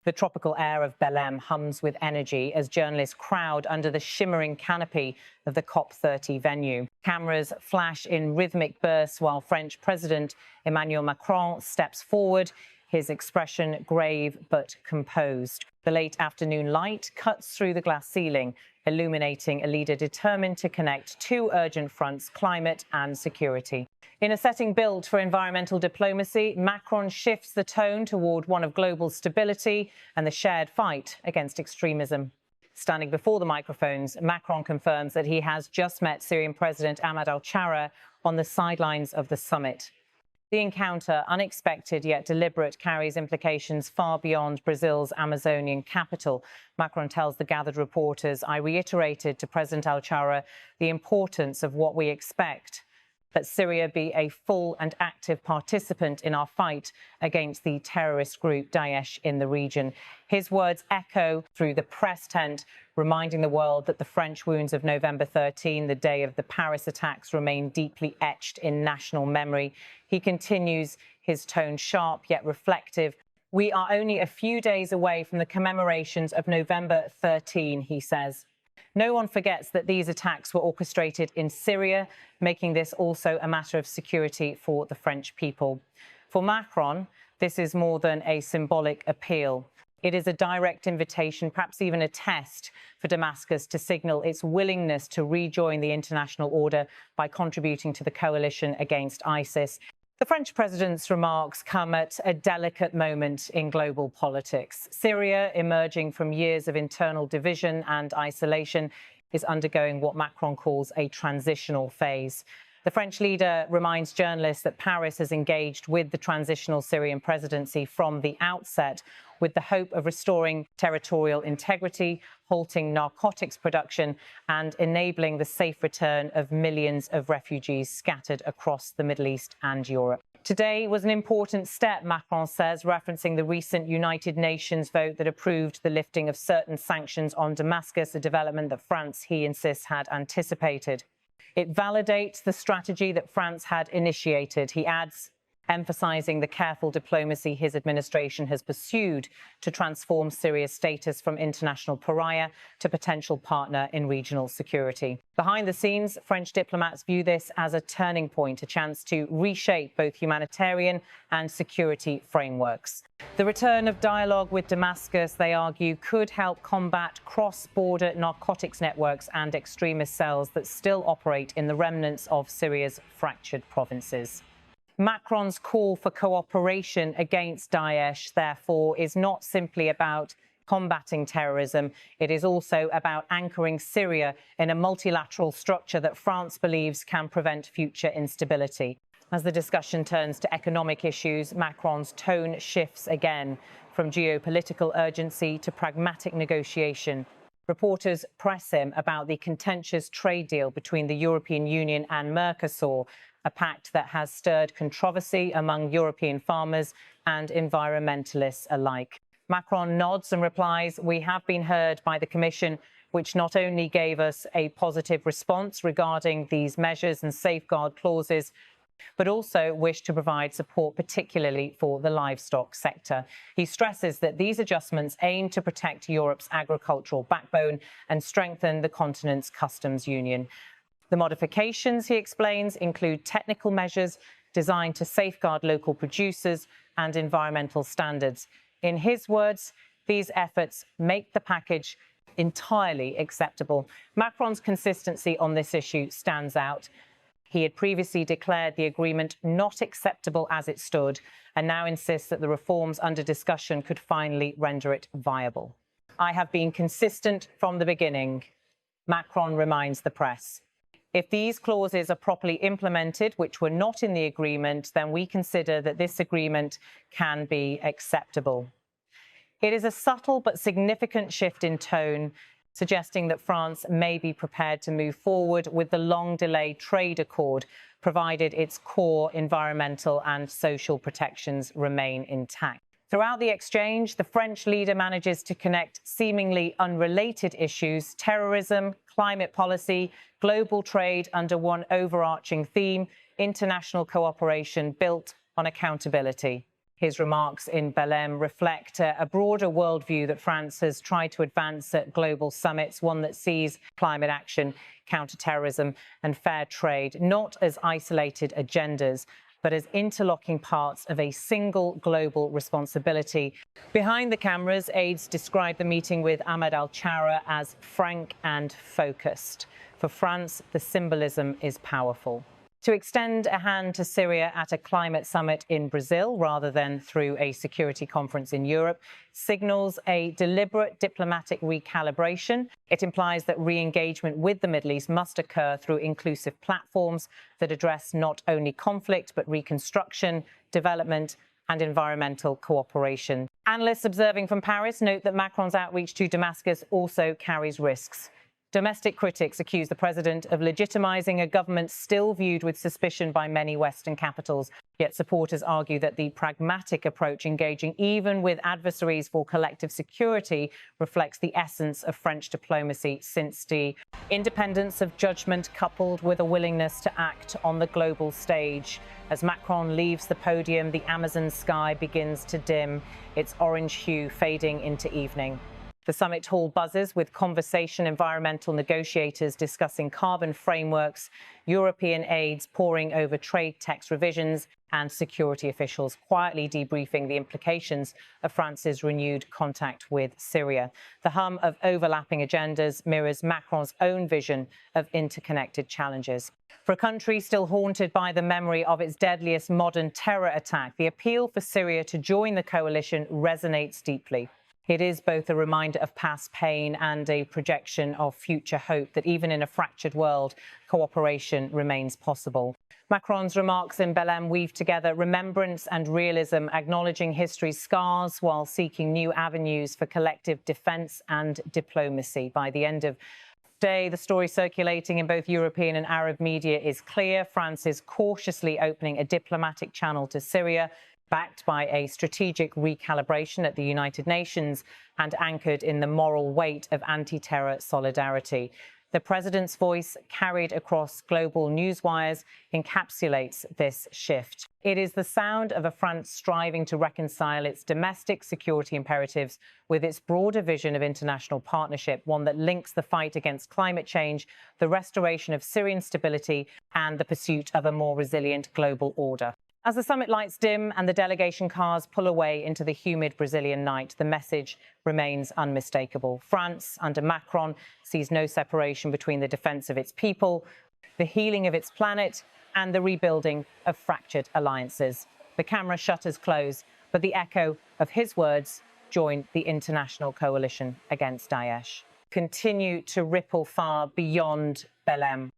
The tropical air of Belém hums with energy as journalists crowd under the shimmering canopy of the COP30 venue. Cameras flash in rhythmic bursts while French President Emmanuel Macron steps forward, his expression grave but composed. The late afternoon light cuts through the glass ceiling, illuminating a leader determined to connect two urgent fronts: climate and security. In a setting built for environmental diplomacy, Macron shifts the tone toward one of global stability and the shared fight against extremism. Standing before the microphones, Macron confirms that he has just met Syrian President Ahmad al-Chareh on the sidelines of the summit. The encounter, unexpected yet deliberate, carries implications far beyond Brazil's Amazonian capital. Macron tells the gathered reporters, "I reiterated to President al-Chareh the importance of what we expect, that Syria be a full and active participant in our fight against the terrorist group Daesh in the region." His words echo through the press tent, reminding the world that the French wounds of November 13, the day of the Paris attacks, remain deeply etched in national memory. He continues, his tone sharp yet reflective. "We are only a few days away from the commemorations of November 13, he says. No one forgets that these attacks were orchestrated in Syria, making this also a matter of security for the French people. For Macron, this is more than a symbolic appeal. It is a direct invitation, perhaps even a test, for Damascus to signal its willingness to rejoin the international order by contributing to the coalition against ISIS. The French president's remarks come at a delicate moment in global politics. Syria, emerging from years of internal division and isolation, is undergoing what Macron calls a transitional phase. The French leader reminds journalists that Paris has engaged with the transitional Syrian presidency from the outset, with the hope of restoring territorial integrity, halting narcotics production, and enabling the safe return of millions of refugees scattered across the Middle East and Europe. Today was an important step, Macron says, referencing the recent United Nations vote that approved the lifting of certain sanctions on Damascus, a development that France, he insists, had anticipated. It validates the strategy that France had initiated, he adds, emphasizing the careful diplomacy his administration has pursued to transform Syria's status from international pariah to potential partner in regional security. Behind the scenes, French diplomats view this as a turning point, a chance to reshape both humanitarian and security frameworks. The return of dialogue with Damascus, they argue, could help combat cross-border narcotics networks and extremist cells that still operate in the remnants of Syria's fractured provinces. Macron's call for cooperation against Daesh, therefore, is not simply about combating terrorism. It is also about anchoring Syria in a multilateral structure that France believes can prevent future instability. As the discussion turns to economic issues, Macron's tone shifts again, from geopolitical urgency to pragmatic negotiation. Reporters press him about the contentious trade deal between the European Union and Mercosur, a pact that has stirred controversy among European farmers and environmentalists alike. Macron nods and replies, "We have been heard by the Commission, which not only gave us a positive response regarding these measures and safeguard clauses, but also wish to provide support particularly for the livestock sector." He stresses that these adjustments aim to protect Europe's agricultural backbone and strengthen the continent's customs union. The modifications, he explains, include technical measures designed to safeguard local producers and environmental standards. In his words, these efforts make the package entirely acceptable. Macron's consistency on this issue stands out. He had previously declared the agreement not acceptable as it stood, and now insists that the reforms under discussion could finally render it viable. "I have been consistent from the beginning," Macron reminds the press. "If these clauses are properly implemented, which were not in the agreement, then we consider that this agreement can be acceptable." It is a subtle but significant shift in tone, suggesting that France may be prepared to move forward with the long-delayed trade accord, provided its core environmental and social protections remain intact. Throughout the exchange, the French leader manages to connect seemingly unrelated issues: terrorism, climate policy, global trade, under one overarching theme: international cooperation built on accountability. His remarks in Belém reflect a broader worldview that France has tried to advance at global summits, one that sees climate action, counter-terrorism and fair trade not as isolated agendas, but as interlocking parts of a single global responsibility. Behind the cameras, aides described the meeting with Ahmad al-Chareh as frank and focused. For France, the symbolism is powerful. To extend a hand to Syria at a climate summit in Brazil rather than through a security conference in Europe signals a deliberate diplomatic recalibration. It implies that re-engagement with the Middle East must occur through inclusive platforms that address not only conflict, but reconstruction, development and environmental cooperation. Analysts observing from Paris note that Macron's outreach to Damascus also carries risks. Domestic critics accuse the president of legitimizing a government still viewed with suspicion by many Western capitals. Yet supporters argue that the pragmatic approach, engaging even with adversaries for collective security, reflects the essence of French diplomacy since the independence of judgment coupled with a willingness to act on the global stage. As Macron leaves the podium, the Amazon sky begins to dim, its orange hue fading into evening. The summit hall buzzes with conversation environmental negotiators discussing carbon frameworks, European aides poring over trade text revisions, and security officials quietly debriefing the implications of France's renewed contact with Syria. The hum of overlapping agendas mirrors Macron's own vision of interconnected challenges. For a country still haunted by the memory of its deadliest modern terror attack, the appeal for Syria to join the coalition resonates deeply. It is both a reminder of past pain and a projection of future hope that even in a fractured world, cooperation remains possible. Macron's remarks in Belém weave together remembrance and realism, acknowledging history's scars while seeking new avenues for collective defence and diplomacy. By the end of today, the story circulating in both European and Arab media is clear. France is cautiously opening a diplomatic channel to Syria, backed by a strategic recalibration at the United Nations and anchored in the moral weight of anti-terror solidarity. The president's voice, carried across global newswires, encapsulates this shift. It is the sound of a France striving to reconcile its domestic security imperatives with its broader vision of international partnership, one that links the fight against climate change, the restoration of Syrian stability, and the pursuit of a more resilient global order. As the summit lights dim and the delegation cars pull away into the humid Brazilian night, the message remains unmistakable. France, under Macron, sees no separation between the defence of its people, the healing of its planet, and the rebuilding of fractured alliances. The camera shutters close, but the echo of his words join the international coalition against Daesh continue to ripple far beyond Belém.